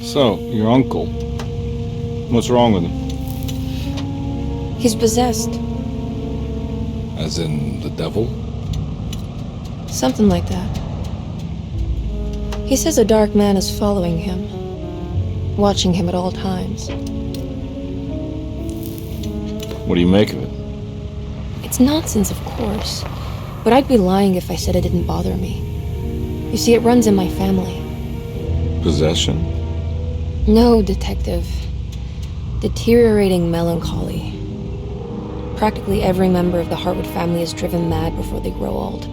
So, your uncle. What's wrong with him? He's possessed. As in the devil? Something like that. He says a dark man is following him, watching him at all times. What do you make of it? It's nonsense, of course, but I'd be lying if I said it didn't bother me. You see, it runs in my family. Possession? No, detective. Deteriorating melancholy. Practically every member of the Hartwood family is driven mad before they grow old.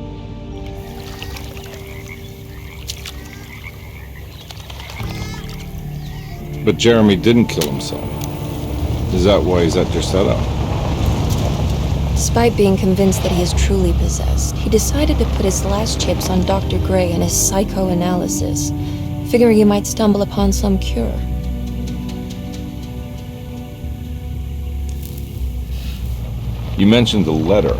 But Jeremy didn't kill himself. Is that why he's at Derceto? Despite being convinced that he is truly possessed, he decided to put his last chips on Dr. Gray and his psychoanalysis, figuring he might stumble upon some cure. You mentioned the letter.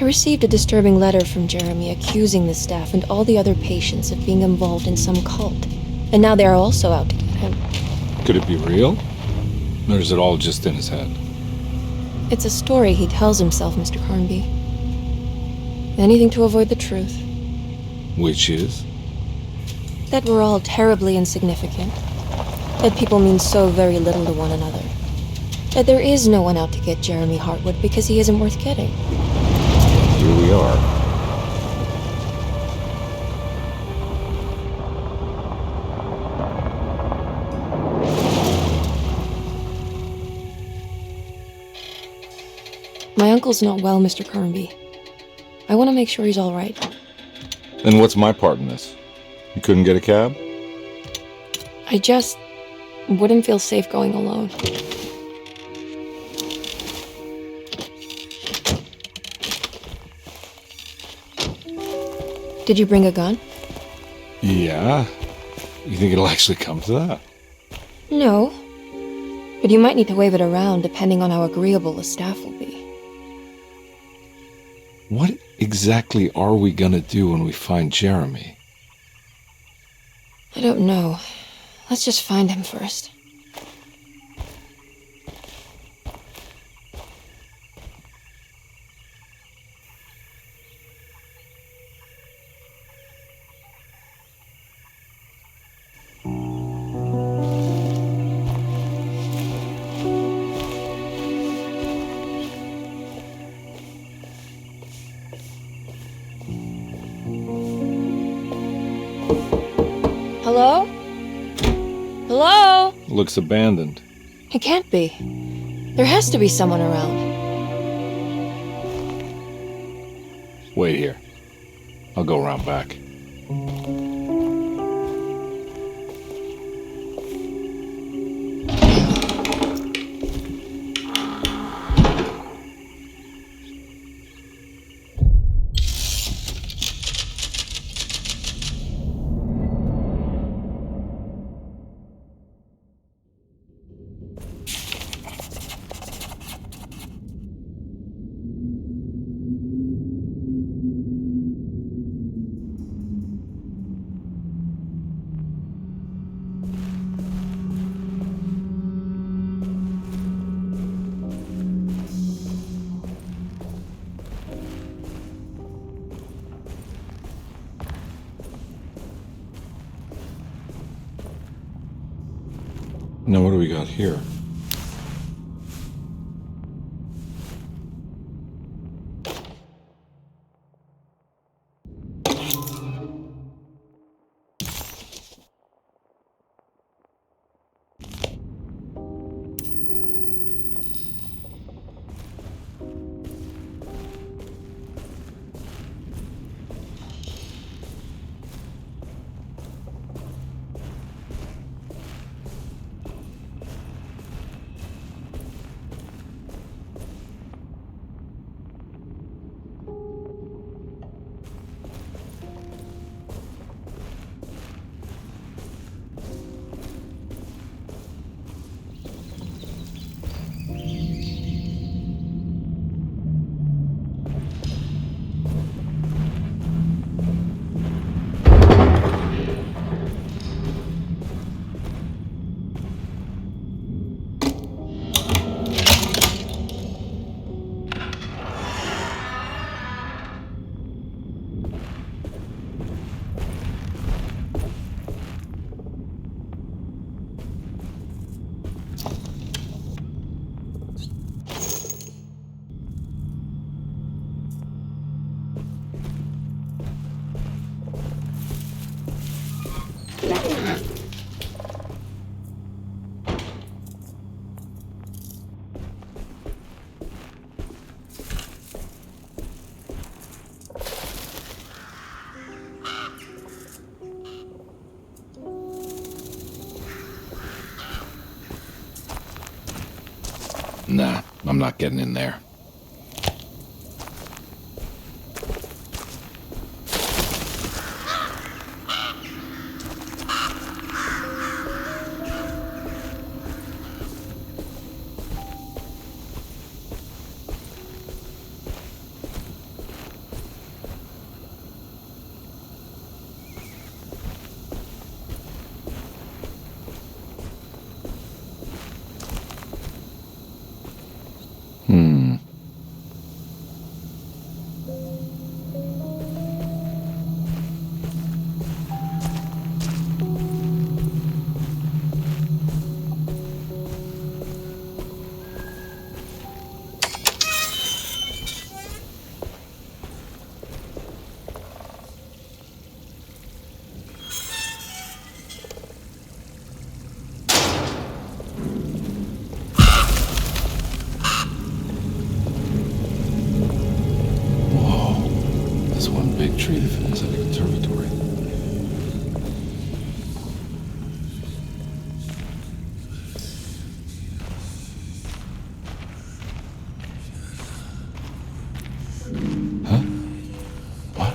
I received a disturbing letter from Jeremy accusing the staff and all the other patients of being involved in some cult. And now they are also out to get him. Could it be real? Or is it all just in his head? It's a story he tells himself, Mr. Carnby. Anything to avoid the truth. Which is? That we're all terribly insignificant. That people mean so very little to one another. That there is no one out to get Jeremy Hartwood because he isn't worth getting. Here we are. My uncle's not well, Mr. Carnby. I want to make sure he's all right. Then what's my part in this? You couldn't get a cab? I just wouldn't feel safe going alone. Did you bring a gun? Yeah. You think it'll actually come to that? No. But you might need to wave it around depending on how agreeable the staff will be. What exactly are we gonna do when we find Jeremy? I don't know. Let's just find him first. Hello? Hello? Looks abandoned. It can't be. There has to be someone around. Wait here. I'll go around back. Now what do we got here? Nah, I'm not getting in there. This one big tree that feels like a conservatory. Huh? What?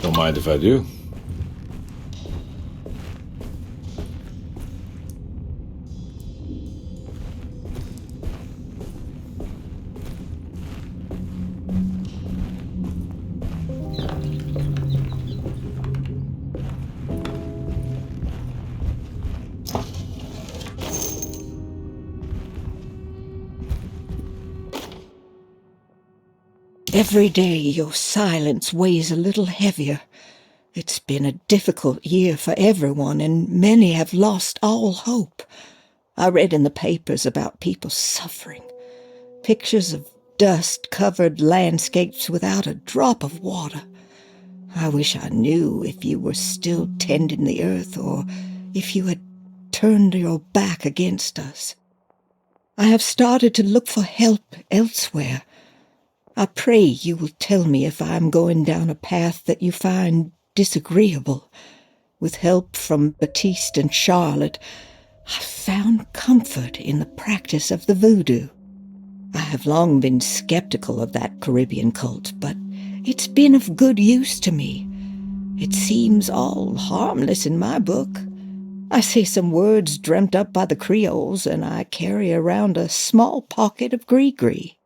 Don't mind if I do. Every day your silence weighs a little heavier. It's been a difficult year for everyone, and many have lost all hope. I read in the papers about people suffering. Pictures of dust-covered landscapes without a drop of water. I wish I knew if you were still tending the earth, or if you had turned your back against us. I have started to look for help elsewhere. I pray you will tell me if I am going down a path that you find disagreeable. With help from Baptiste and Charlotte, I found comfort in the practice of the voodoo. I have long been skeptical of that Caribbean cult, but it's been of good use to me. It seems all harmless in my book. I say some words dreamt up by the Creoles, and I carry around a small pocket of gree-gree.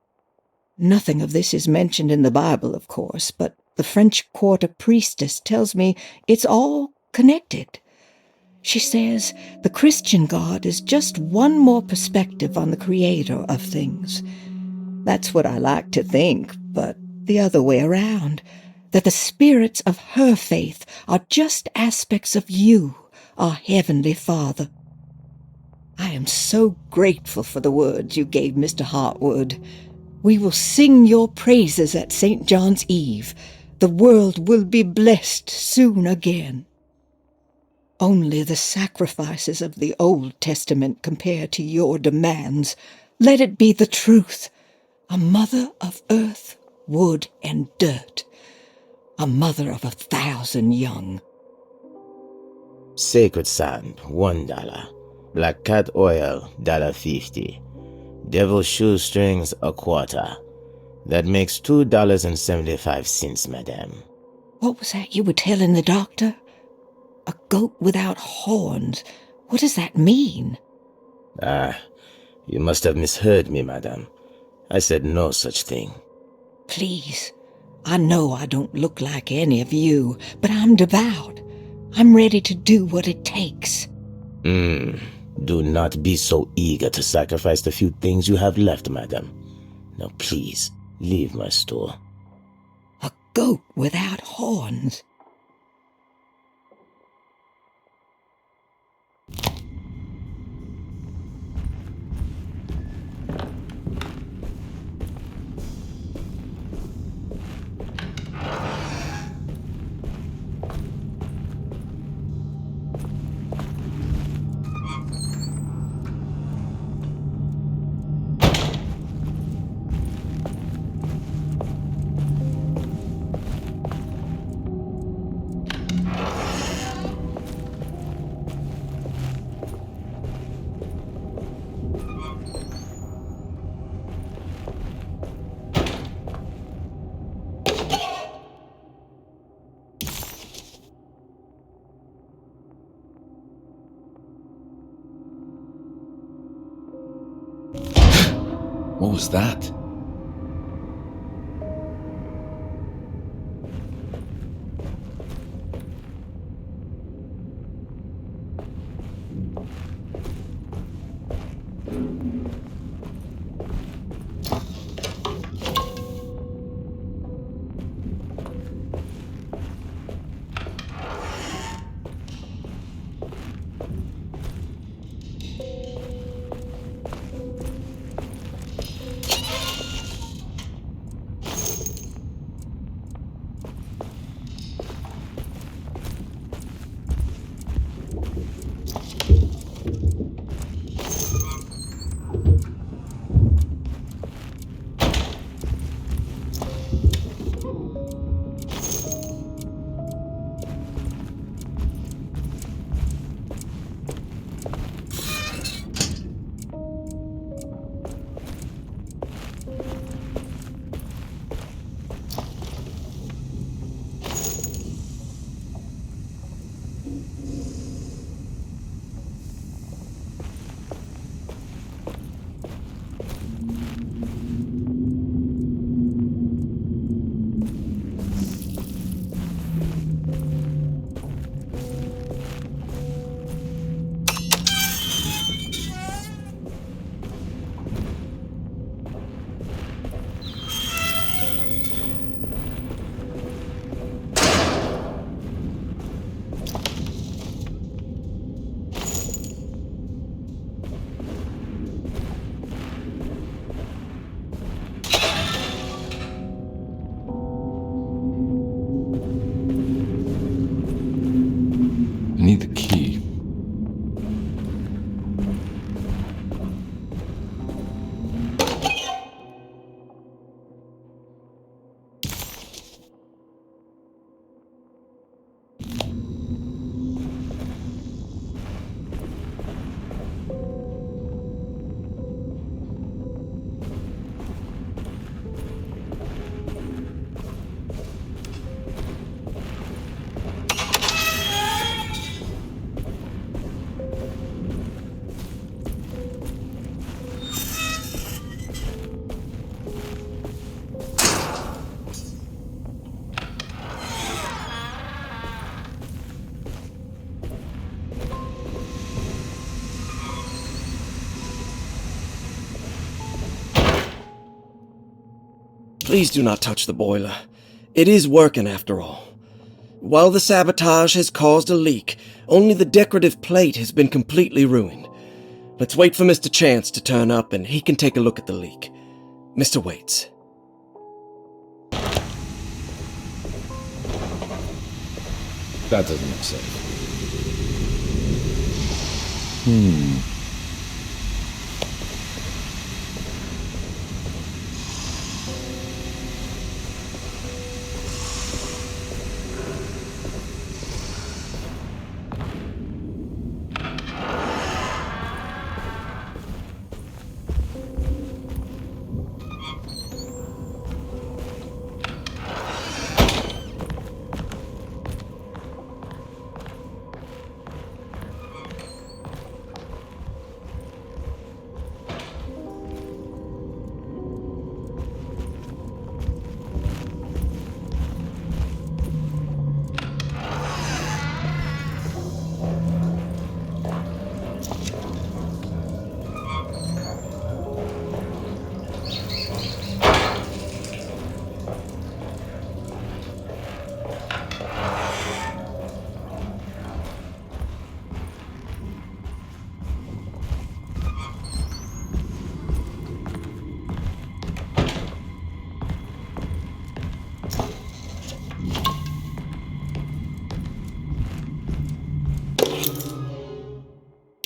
Nothing of this is mentioned in the Bible, of course, but the French Quarter priestess tells me it's all connected. She says the Christian God is just one more perspective on the creator of things. That's what I like to think, but the other way around, that the spirits of her faith are just aspects of you, our Heavenly Father. I am so grateful for the words you gave Mr. Hartwood. We will sing your praises at St. John's Eve. The world will be blessed soon again. Only the sacrifices of the Old Testament compare to your demands. Let it be the truth. A mother of earth, wood, and dirt. A mother of 1,000 young. Sacred sand, $1. Black cat oil, $1.50. Devil shoestrings, a quarter. That makes $2.75, madame. What was that you were telling the doctor? A goat without horns. What does that mean? You must have misheard me, madame. I said no such thing. Please, I know I don't look like any of you, but I'm devout. I'm ready to do what it takes. Do not be so eager to sacrifice the few things you have left, madame. Now please, leave my store. A goat without horns. What was that? I need the key. Please do not touch the boiler. It is working after all. While the sabotage has caused a leak, only the decorative plate has been completely ruined. Let's wait for Mr. Chance to turn up and he can take a look at the leak. Mr. Waits. That doesn't look safe.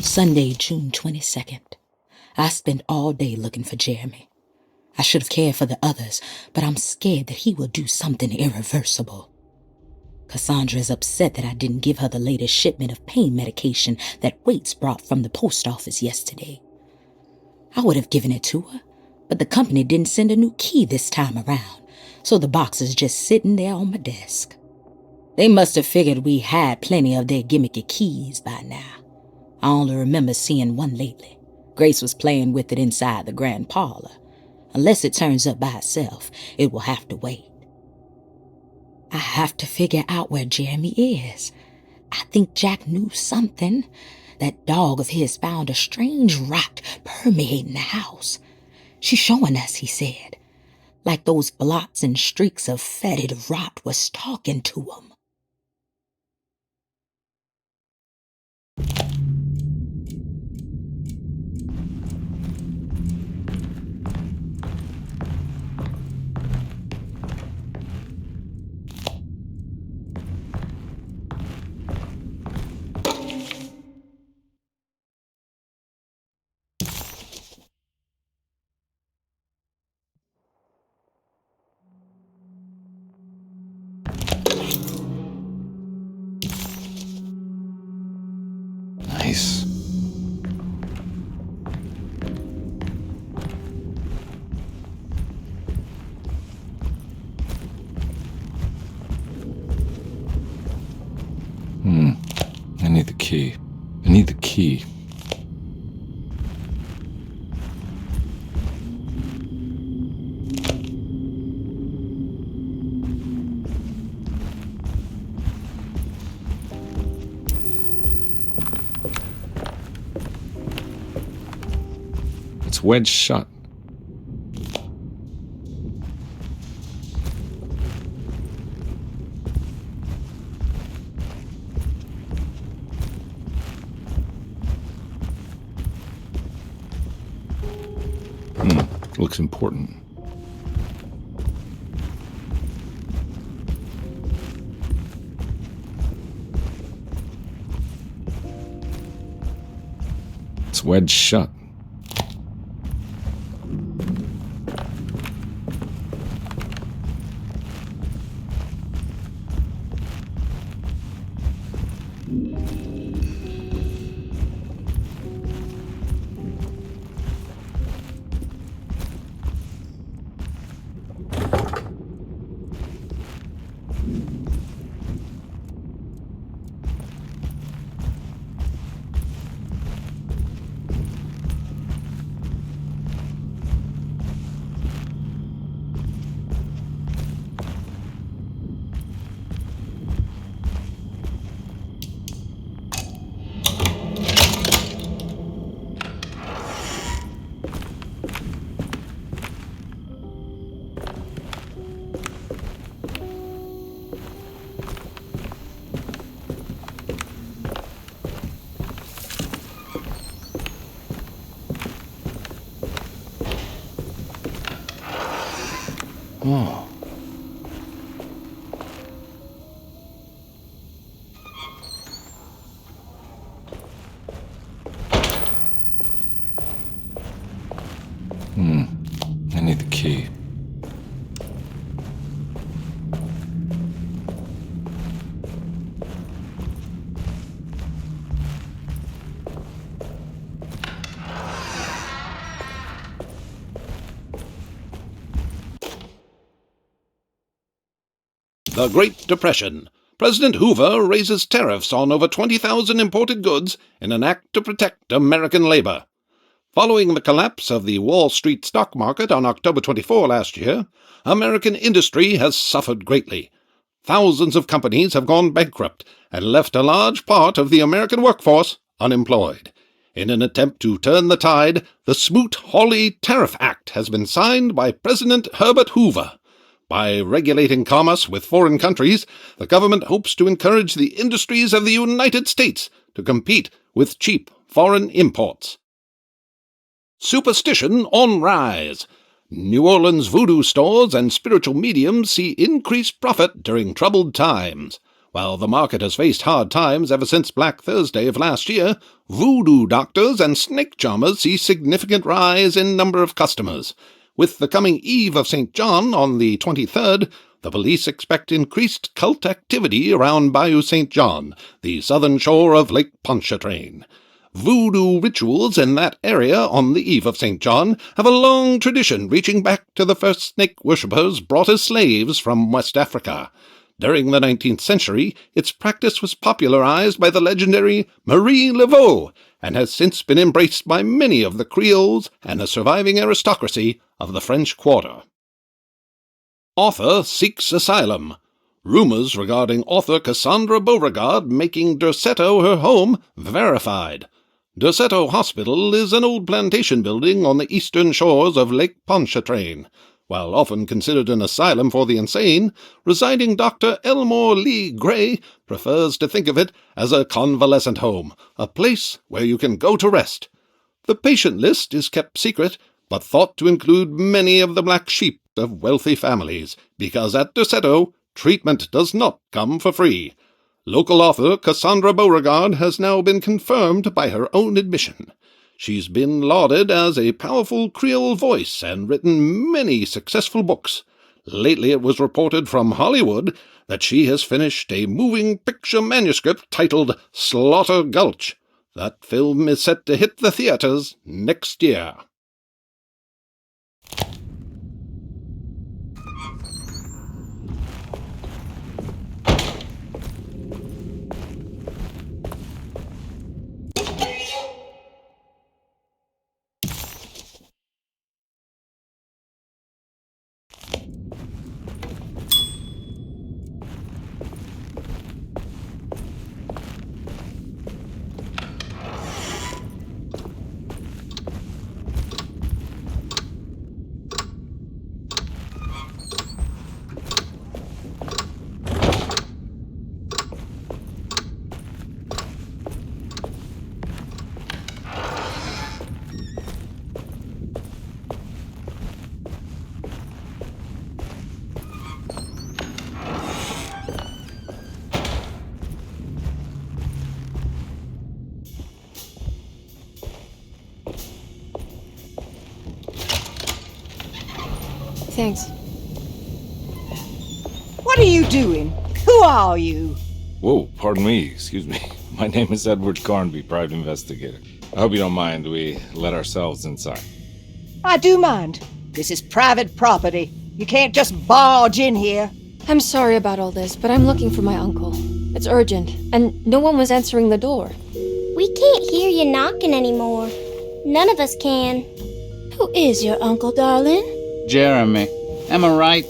Sunday, June 22nd. I spent all day looking for Jeremy. I should have cared for the others, but I'm scared that he will do something irreversible. Cassandra is upset that I didn't give her the latest shipment of pain medication that Waits brought from the post office yesterday. I would have given it to her, but the company didn't send a new key this time around, so the box is just sitting there on my desk. They must have figured we had plenty of their gimmicky keys by now. I only remember seeing one lately. Grace was playing with it inside the grand parlor. Unless it turns up by itself, it will have to wait. I have to figure out where Jeremy is. I think Jack knew something. That dog of his found a strange rot permeating the house. She's showing us, he said. Like those blots and streaks of fetid rot was talking to him. Nice. I need the key. I need the key. It's wedged shut. Looks important. It's wedged shut. Oh. I need the key. The Great Depression. President Hoover raises tariffs on over 20,000 imported goods in an act to protect American labor. Following the collapse of the Wall Street stock market on October 24 last year, American industry has suffered greatly. Thousands of companies have gone bankrupt and left a large part of the American workforce unemployed. In an attempt to turn the tide, the Smoot-Hawley Tariff Act has been signed by President Herbert Hoover. By regulating commerce with foreign countries, the government hopes to encourage the industries of the United States to compete with cheap foreign imports. Superstition on rise. New Orleans voodoo stores and spiritual mediums see increased profit during troubled times. While the market has faced hard times ever since Black Thursday of last year, voodoo doctors and snake charmers see significant rise in number of customers. With the coming Eve of St. John on the 23rd, the police expect increased cult activity around Bayou St. John, the southern shore of Lake Pontchartrain. Voodoo rituals in that area on the Eve of St. John have a long tradition reaching back to the first snake worshippers brought as slaves from West Africa. During the 19th century, its practice was popularized by the legendary Marie Laveau and has since been embraced by many of the Creoles and the surviving aristocracy of the French Quarter. Author seeks asylum. Rumors regarding author Cassandra Beauregard making Derceto her home verified. Derceto Hospital is an old plantation building on the eastern shores of Lake Pontchartrain. While often considered an asylum for the insane, residing Dr. Elmore Lee Gray prefers to think of it as a convalescent home, a place where you can go to rest. The patient list is kept secret, but thought to include many of the black sheep of wealthy families, because at Derceto, treatment does not come for free. Local author Cassandra Beauregard has now been confirmed by her own admission. She's been lauded as a powerful Creole voice and written many successful books. Lately it was reported from Hollywood that she has finished a moving picture manuscript titled Slaughter Gulch. That film is set to hit the theaters next year. Thanks. What are you doing? Who are you? Whoa, pardon me, excuse me. My name is Edward Carnby, private investigator. I hope you don't mind we let ourselves inside. I do mind. This is private property. You can't just barge in here. I'm sorry about all this, but I'm looking for my uncle. It's urgent, and no one was answering the door. We can't hear you knocking anymore. None of us can. Who is your uncle, darling? Jeremy. Am I right?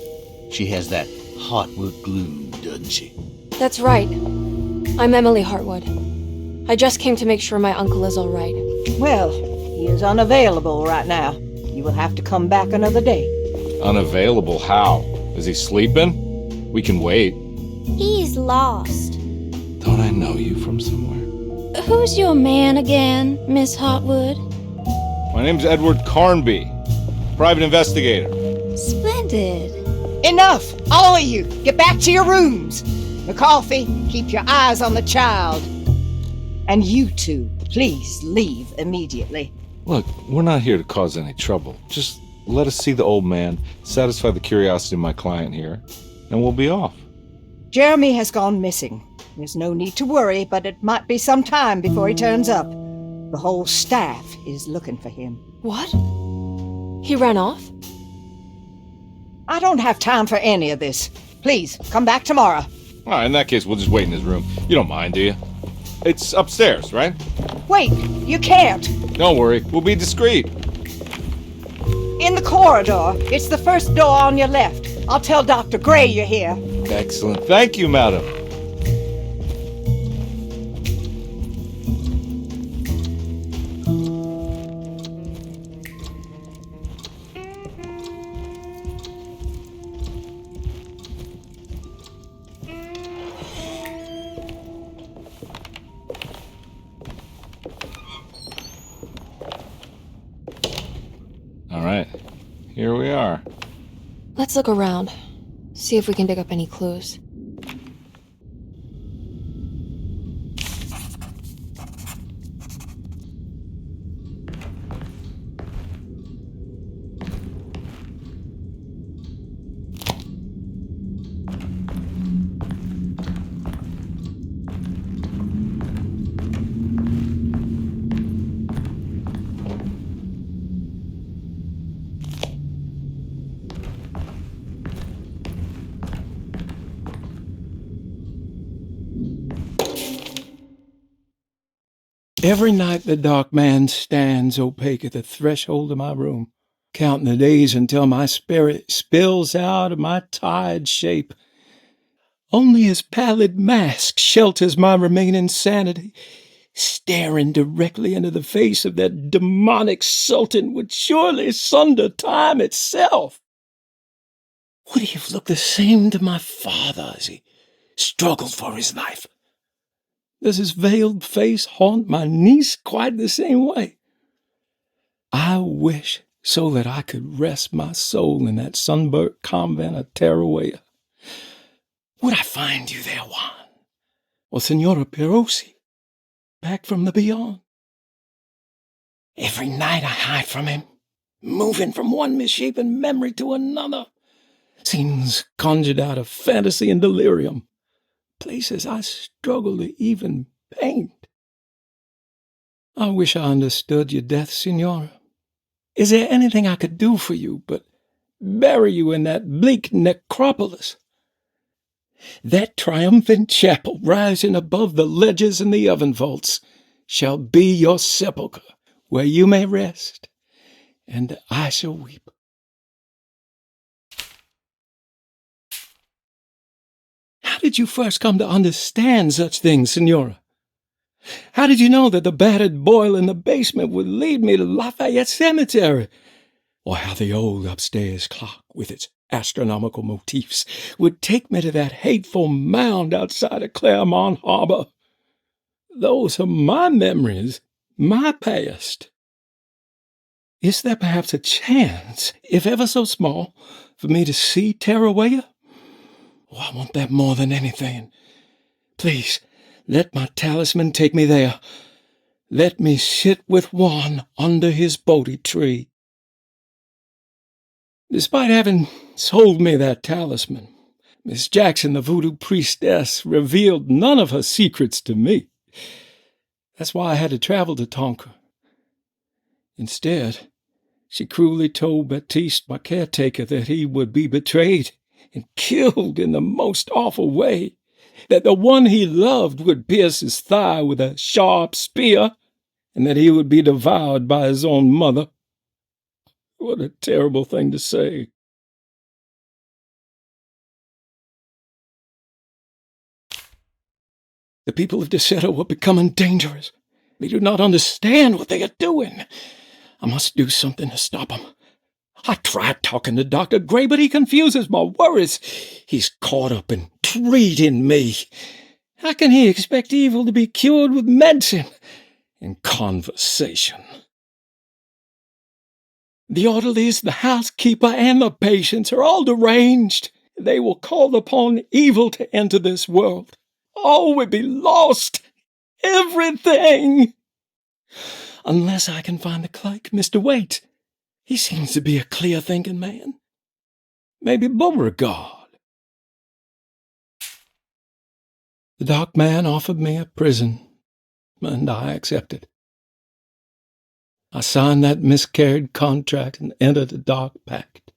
She has that Hartwood glue, doesn't she? That's right. I'm Emily Hartwood. I just came to make sure my uncle is all right. Well, he is unavailable right now. You will have to come back another day. Unavailable how? Is he sleeping? We can wait. He's lost. Don't I know you from somewhere? Who's your man again, Miss Hartwood? My name's Edward Carnby, private investigator. Splendid. Enough! All of you! Get back to your rooms! McCarthy, keep your eyes on the child. And you two, please leave immediately. Look, we're not here to cause any trouble. Just let us see the old man, satisfy the curiosity of my client here, and we'll be off. Jeremy has gone missing. There's no need to worry, but it might be some time before he turns up. The whole staff is looking for him. What? He ran off? I don't have time for any of this. Please, come back tomorrow. All right, in that case, we'll just wait in his room. You don't mind, do you? It's upstairs, right? Wait, you can't. Don't worry, we'll be discreet. In the corridor. It's the first door on your left. I'll tell Dr. Gray you're here. Excellent. Thank you, madam. All right, here we are. Let's look around. See if we can dig up any clues. Every night the dark man stands opaque at the threshold of my room, counting the days until my spirit spills out of my tired shape. Only his pallid mask shelters my remaining sanity. Staring directly into the face of that demonic sultan would surely sunder time itself. Would he have looked the same to my father as he struggled for his life? Does his veiled face haunt my niece quite the same way? I wish so that I could rest my soul in that sunburnt convent of Tarawea. Would I find you there, Juan? Or Senora Perosi, back from the beyond? Every night I hide from him, moving from one misshapen memory to another. Scenes conjured out of fantasy and delirium. Places I struggle to even paint. I wish I understood your death, Signora. Is there anything I could do for you but bury you in that bleak necropolis? That triumphant chapel rising above the ledges and the oven vaults shall be your sepulchre, where you may rest, and I shall weep. How did you first come to understand such things, Signora? How did you know that the battered boiler in the basement would lead me to Lafayette Cemetery? Or how the old upstairs clock, with its astronomical motifs, would take me to that hateful mound outside of Claremont Harbor? Those are my memories, my past. Is there perhaps a chance, if ever so small, for me to see Tarawea? Oh, I want that more than anything. Please, let my talisman take me there. Let me sit with Juan under his Bodhi tree. Despite having sold me that talisman, Miss Jackson, the voodoo priestess, revealed none of her secrets to me. That's why I had to travel to Tonka. Instead, she cruelly told Baptiste, my caretaker, that he would be betrayed and killed in the most awful way, that the one he loved would pierce his thigh with a sharp spear, and that he would be devoured by his own mother. What a terrible thing to say. The people of Derceto are becoming dangerous. They do not understand what they are doing. I must do something to stop them. I tried talking to Dr. Gray, but he confuses my worries. He's caught up in treating me. How can he expect evil to be cured with medicine and conversation? The orderlies, the housekeeper, and the patients are all deranged. They will call upon evil to enter this world. All will be lost. Everything. Unless I can find the clerk, Mr. Waite. He seems to be a clear-thinking man. Maybe Beauregard. The dark man offered me a prison, and I accepted. I signed that miscarried contract and entered the dark pact.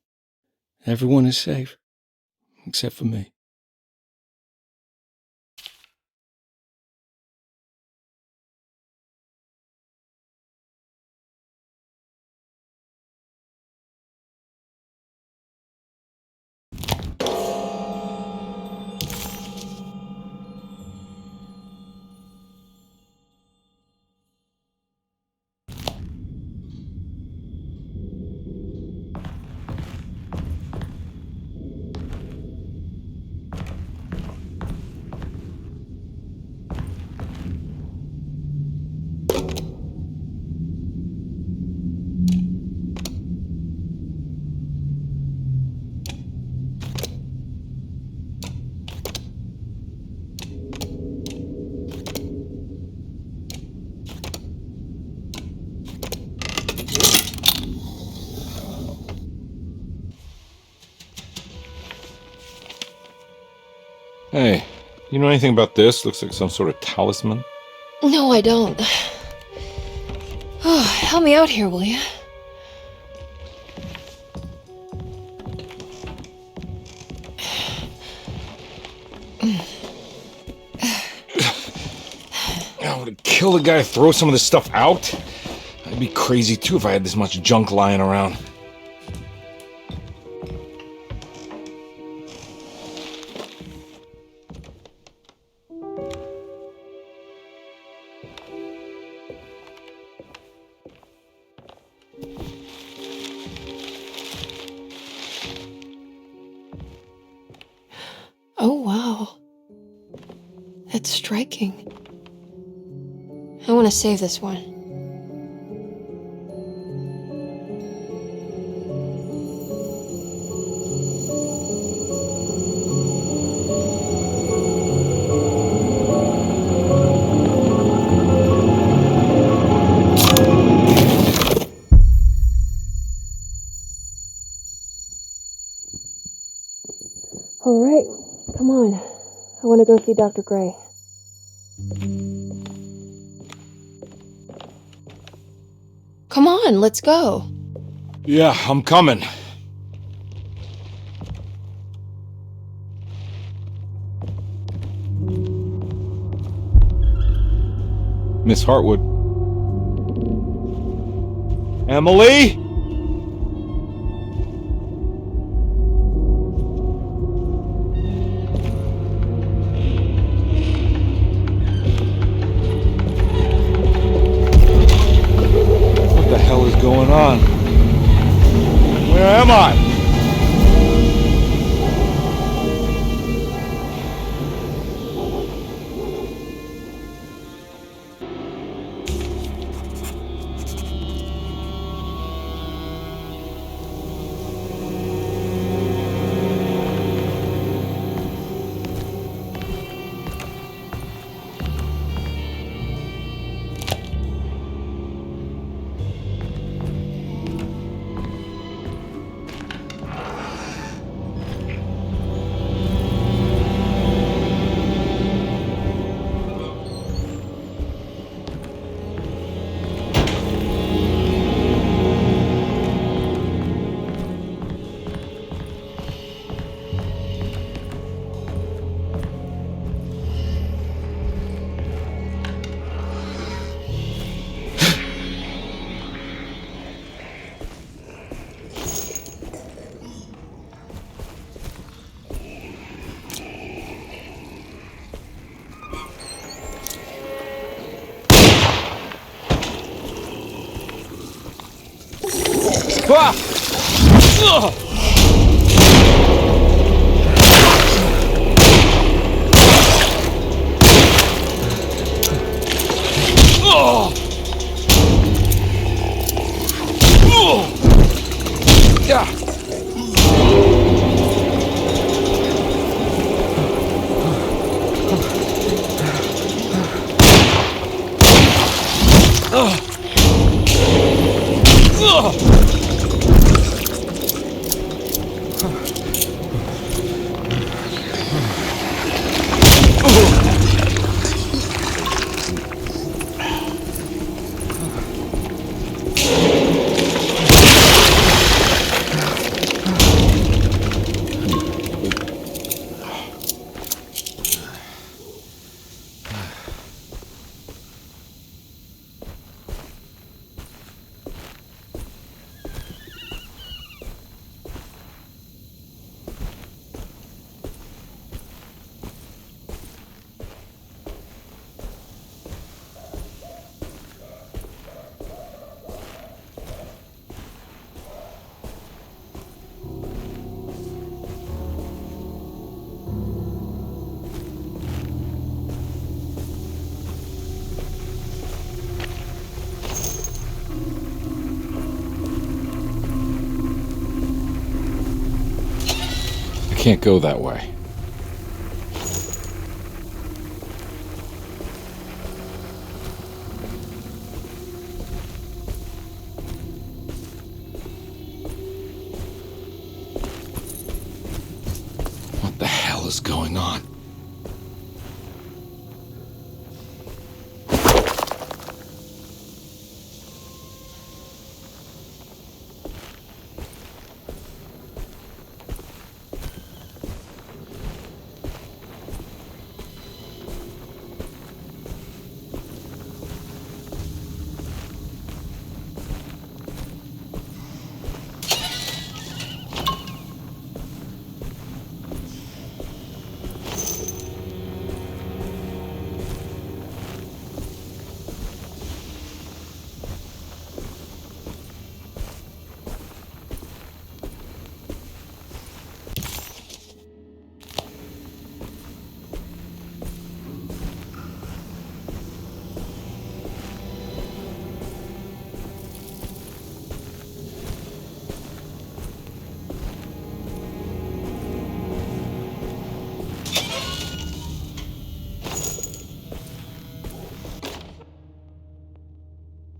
Everyone is safe, except for me. Hey, you know anything about this? Looks like some sort of talisman. No, I don't. Oh, help me out here, will you? I would kill the guy, throw some of this stuff out. I'd be crazy too if I had this much junk lying around. Oh, wow. That's striking. I want to save this one. All right, come on. I want to go see Dr. Gray. Come on, let's go. Yeah, I'm coming. Miss Hartwood. Emily? What the hell is going on? Where am I? Ah! Ugh! Oh! Oh! Can't go that way. What the hell is going on?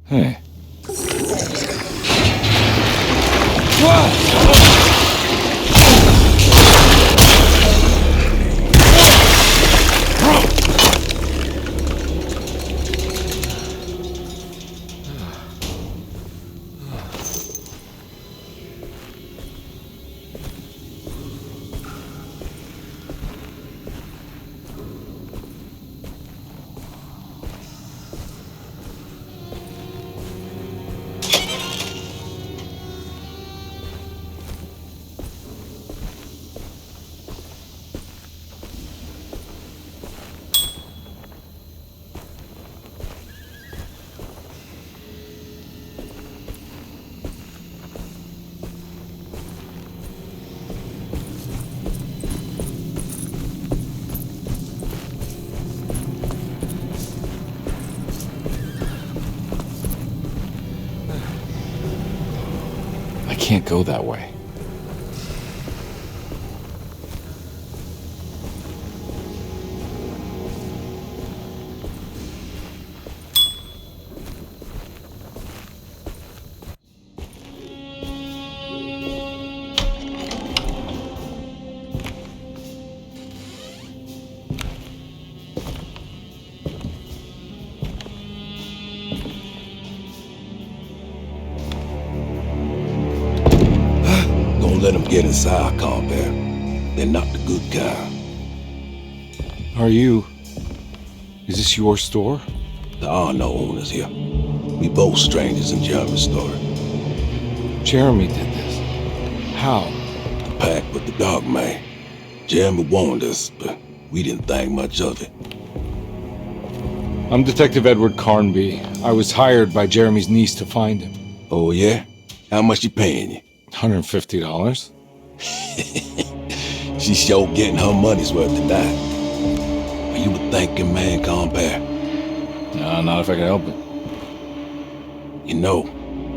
Hey. I can't go that way. Let them get inside, Carnby. They're not the good kind. Are you... Is this your store? There are no owners here. We both strangers in Jeremy's store. Jeremy did this. How? The pact with the dog man. Jeremy warned us, but we didn't think much of it. I'm Detective Edward Carnby. I was hired by Jeremy's niece to find him. Oh, yeah? How much she paying you? $150. She's sure getting her money's worth tonight. Are you a thinking man, Carnby? No, not if I can help it. You know,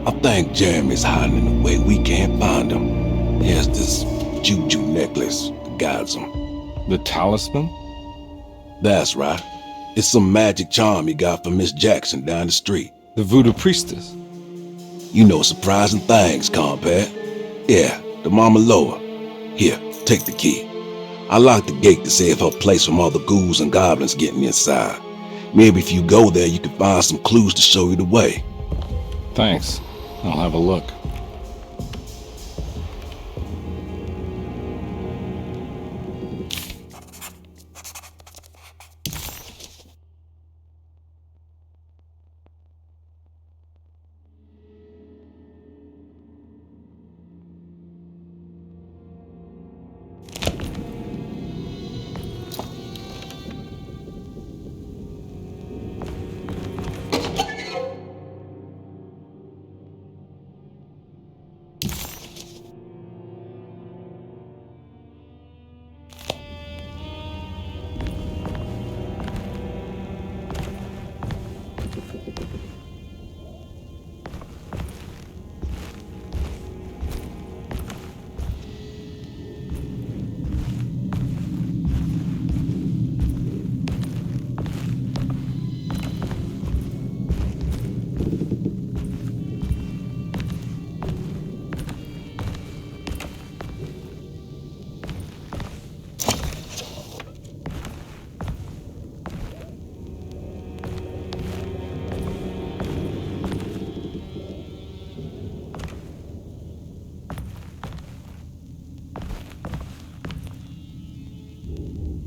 I think Jeremy's hiding in a way we can't find him. He has this juju necklace that guides him. The talisman? That's right. It's some magic charm he got from Miss Jackson down the street. The voodoo priestess? You know surprising things, compadre. Yeah, the Mama Loa. Here, take the key. I locked the gate to save her place from all the ghouls and goblins getting inside. Maybe if you go there, you can find some clues to show you the way. Thanks. I'll have a look.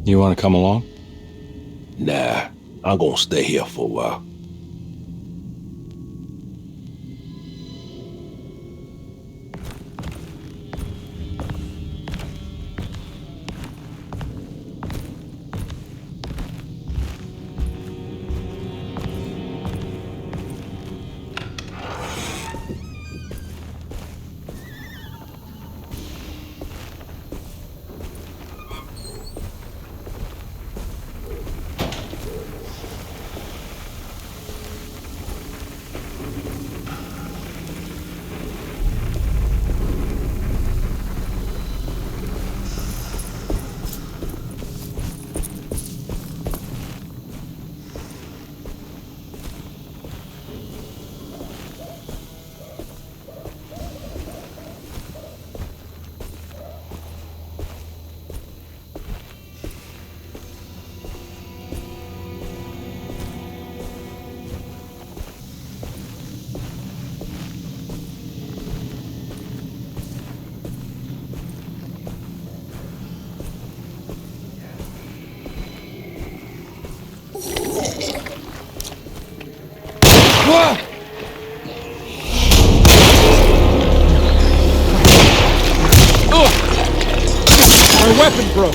You want to come along? Nah, I'm gonna stay here for a while. My weapon broke.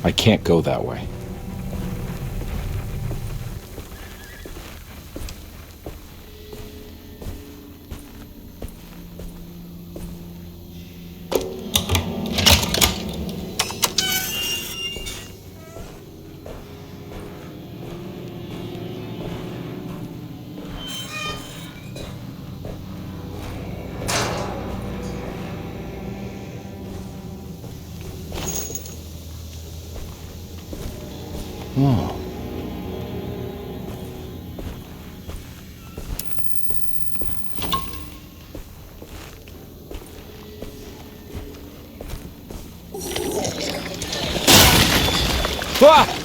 I can't go that way. Oh. Ah!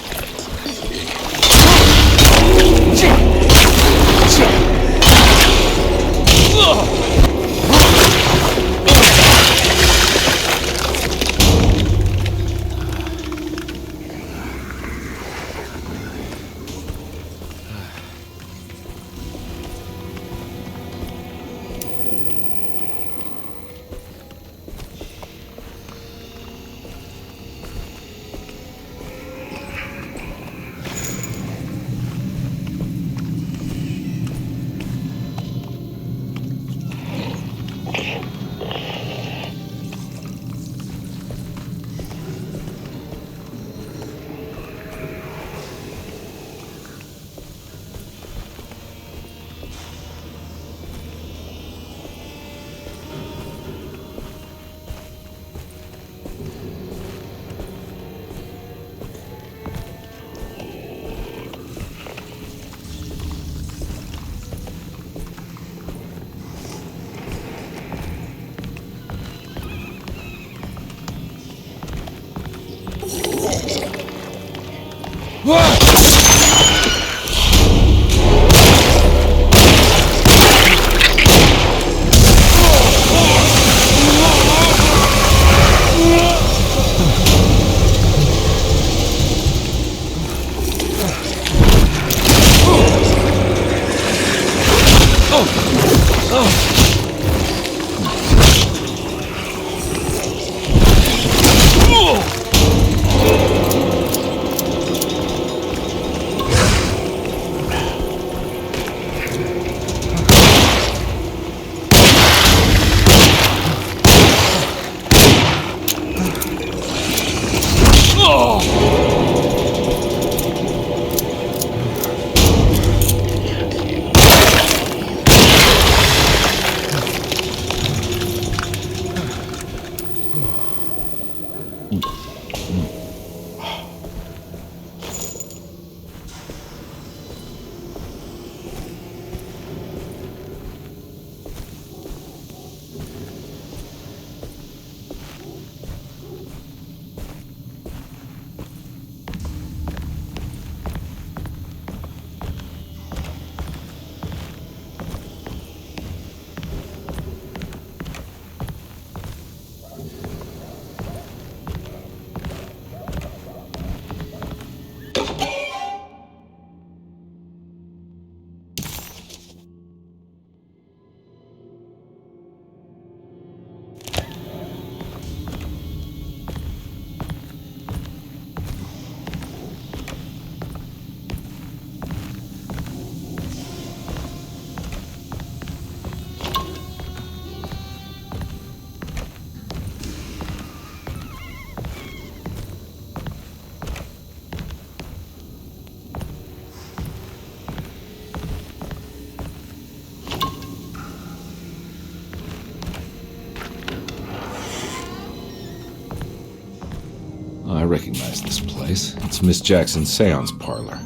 I recognize this place. It's Miss Jackson's seance parlor.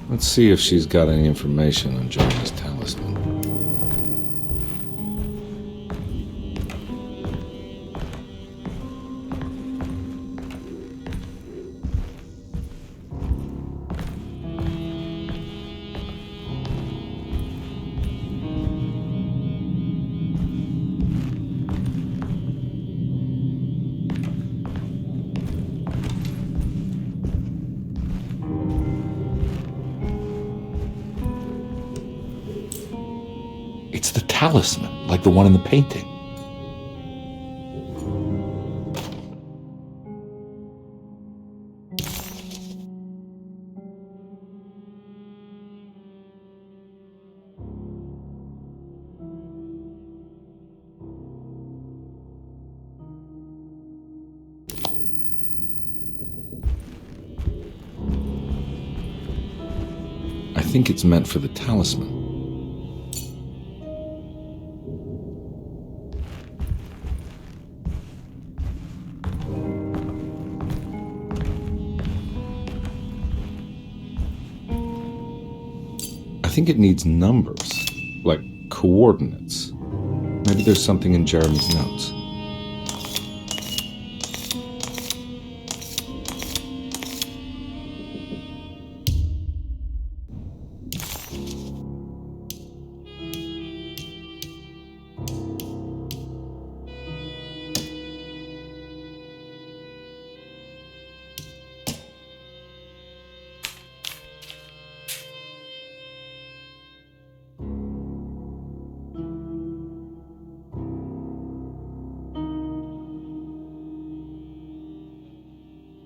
Let's see if she's got any information on Jeremy's talisman. It's the talisman, like the one in the painting. think it's meant for the talisman. I think it needs numbers, like coordinates. Maybe there's something in Jeremy's notes.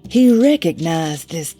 He recognized this.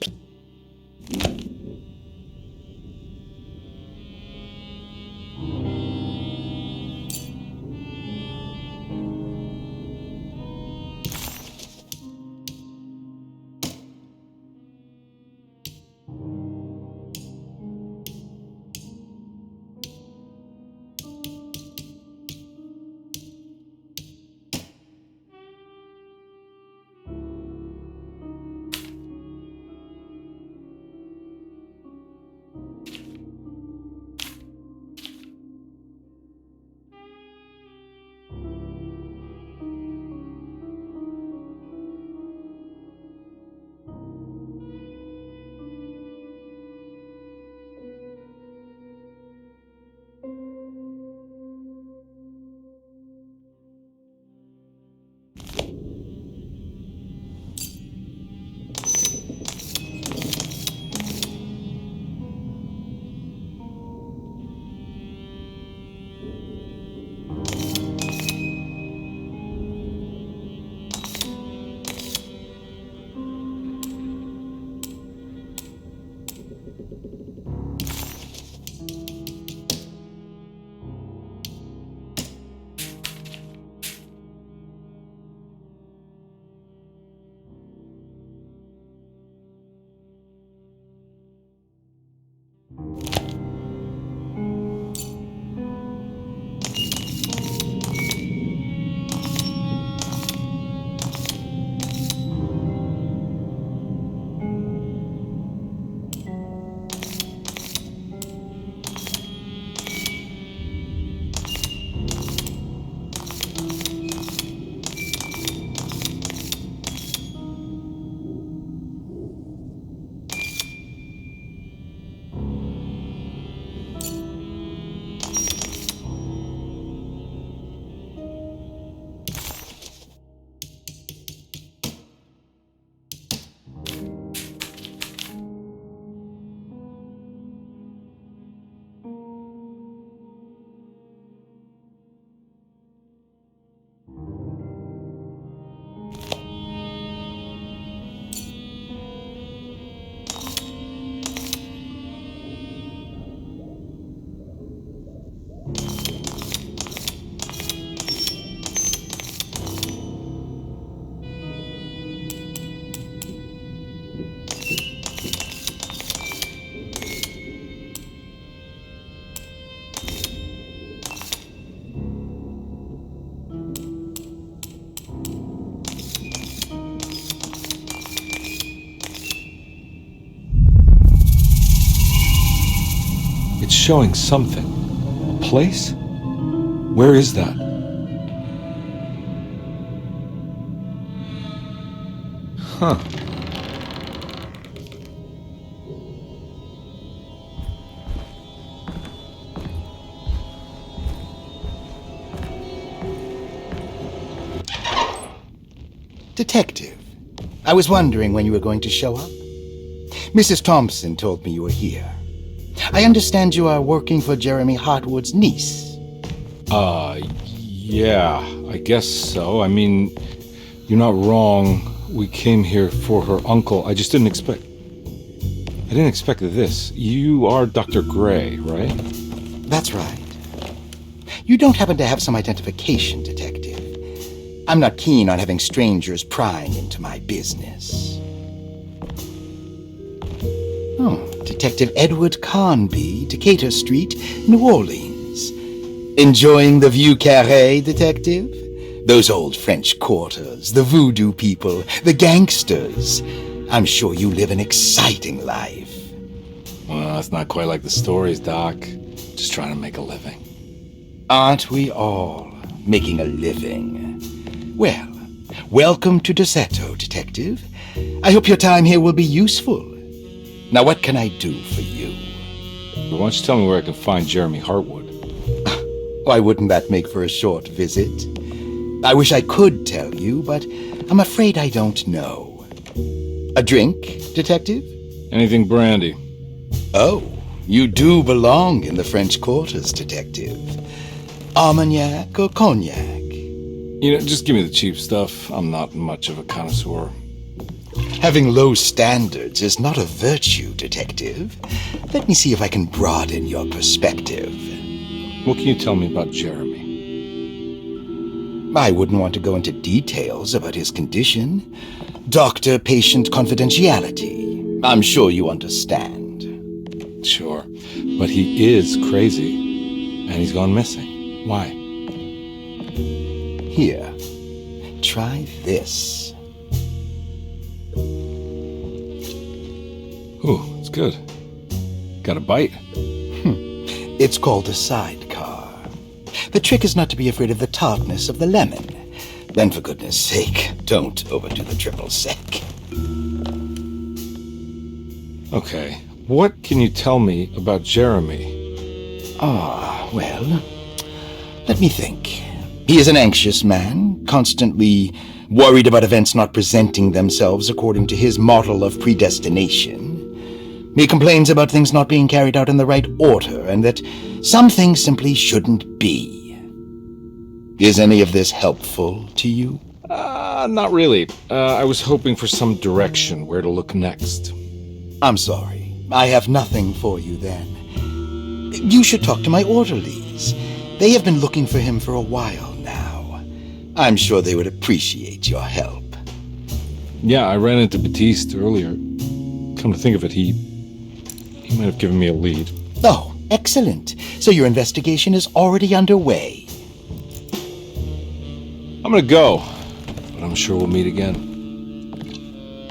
It's showing something. A place? Where is that? Huh. Detective, I was wondering when you were going to show up. Mrs. Thompson told me you were here. I understand you are working for Jeremy Hartwood's niece. Yeah, I guess so. I mean, you're not wrong. We came here for her uncle. I just didn't expect this. You are Dr. Gray, right? That's right. You don't happen to have some identification, Detective. I'm not keen on having strangers prying into my business. Oh, Detective Edward Carnby, Decatur Street, New Orleans. Enjoying the Vieux Carré, Detective? Those old French quarters, the voodoo people, the gangsters. I'm sure you live an exciting life. Well, it's not quite like the stories, Doc. Just trying to make a living. Aren't we all making a living? Well, welcome to Derceto, Detective. I hope your time here will be useful. Now, what can I do for you? Why don't you tell me where I can find Jeremy Hartwood? Why wouldn't that make for a short visit? I wish I could tell you, but I'm afraid I don't know. A drink, Detective? Anything brandy. Oh, you do belong in the French quarters, Detective. Armagnac or cognac? Just give me the cheap stuff. I'm not much of a connoisseur. Having low standards is not a virtue, Detective. Let me see if I can broaden your perspective. What can you tell me about Jeremy? I wouldn't want to go into details about his condition. Doctor-patient confidentiality. I'm sure you understand. Sure, but he is crazy, and he's gone missing. Why? Here, try this. Ooh, it's good. Got a bite? It's called a sidecar. The trick is not to be afraid of the tartness of the lemon. Then, for goodness sake, don't overdo the triple sec. Okay, what can you tell me about Jeremy? Well, let me think. He is an anxious man, constantly worried about events not presenting themselves according to his model of predestination. He complains about things not being carried out in the right order, and that some things simply shouldn't be. Is any of this helpful to you? Not really. I was hoping for some direction where to look next. I'm sorry. I have nothing for you then. You should talk to my orderlies. They have been looking for him for a while now. I'm sure they would appreciate your help. Yeah, I ran into Batiste earlier. Come to think of it, he might have given me a lead. Oh, excellent. So your investigation is already underway. I'm gonna go, but I'm sure we'll meet again.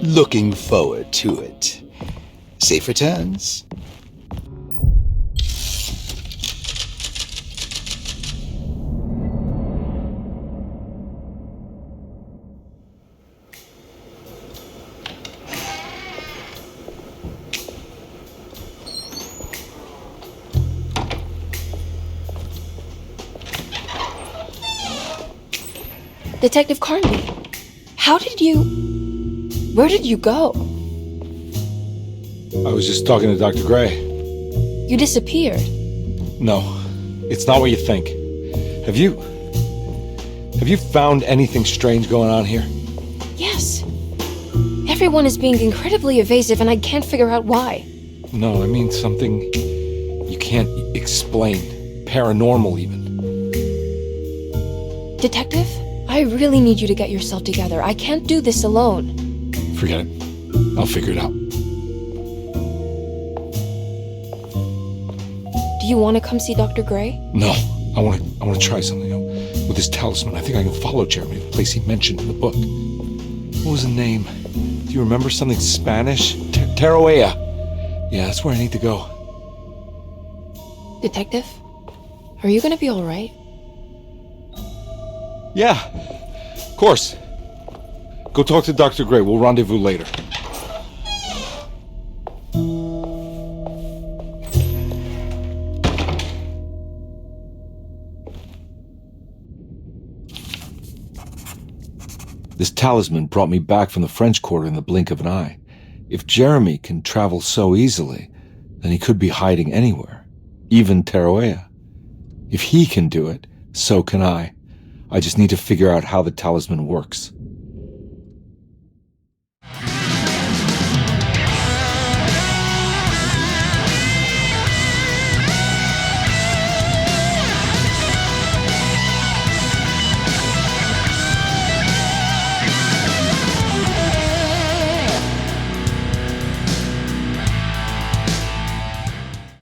Looking forward to it. Safe returns. Detective Carnby, where did you go? I was just talking to Dr. Gray. You disappeared. No, it's not what you think. Have you found anything strange going on here? Yes. Everyone is being incredibly evasive and I can't figure out why. No, I mean something you can't explain. Paranormal, even. Detective, I really need you to get yourself together. I can't do this alone. Forget it. I'll figure it out. Do you want to come see Dr. Gray? No, I want to try something with this talisman. I think I can follow Jeremy to the place he mentioned in the book. What was the name? Do you remember something Spanish? Tarawea. Yeah, that's where I need to go. Detective, are you gonna be all right? Yeah, of course. Go talk to Dr. Gray. We'll rendezvous later. This talisman brought me back from the French Quarter in the blink of an eye. If Jeremy can travel so easily, then he could be hiding anywhere, even Tarawea. If he can do it, so can I. I just need to figure out how the talisman works.